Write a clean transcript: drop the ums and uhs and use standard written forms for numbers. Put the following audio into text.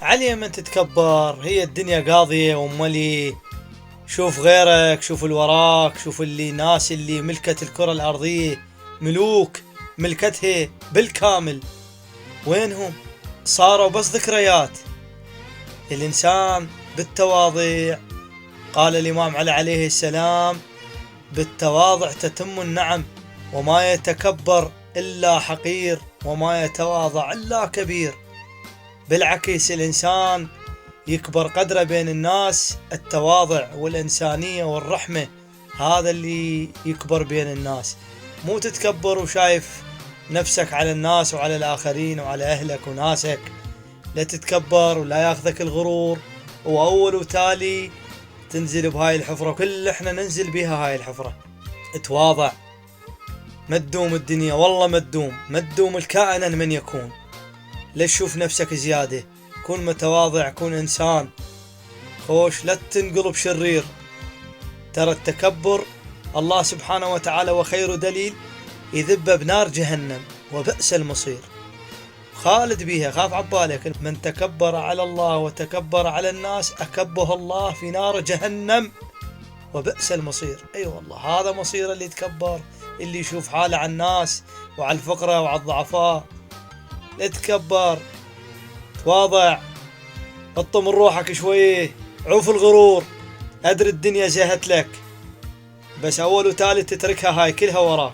علي من تتكبر، هي الدنيا قاضية وملي. شوف غيرك، شوف اللي وراك، شوف اللي ناس اللي ملكت الكرة الأرضية، ملوك ملكتها بالكامل، وينهم؟ صاروا بس ذكريات. الإنسان بالتواضع، قال الإمام علي عليه السلام: بالتواضع تتم النعم، وما يتكبر إلا حقير، وما يتواضع إلا كبير. بالعكس، الإنسان يكبر قدره بين الناس، التواضع والإنسانية والرحمة، هذا اللي يكبر بين الناس. مو تتكبر وشايف نفسك على الناس وعلى الآخرين وعلى أهلك وناسك. لا تتكبر ولا ياخذك الغرور، وأول وتالي تنزل بهاي الحفرة، كل احنا ننزل بها هاي الحفرة. اتواضع، ما تدوم الدنيا، والله ما تدوم الكائن من يكون. لا تشوف نفسك زيادة، كن متواضع، كن إنسان خوش، لا تنقلب شرير. ترى التكبر الله سبحانه وتعالى وخير دليل يذب بنار جهنم، وبئس المصير. خالد بيها، خاف عبالك: من تكبر على الله وتكبر على الناس أكبه الله في نار جهنم، وبئس المصير. أي والله هذا مصير اللي يتكبر، اللي يشوف حاله على الناس وعلى الفقراء وعلى الضعفاء. لا تتكبر، تواضع، حط من روحك شويه، عوف الغرور. أدري الدنيا زهت لك، بس أول وتالي تتركها هاي كلها وراك.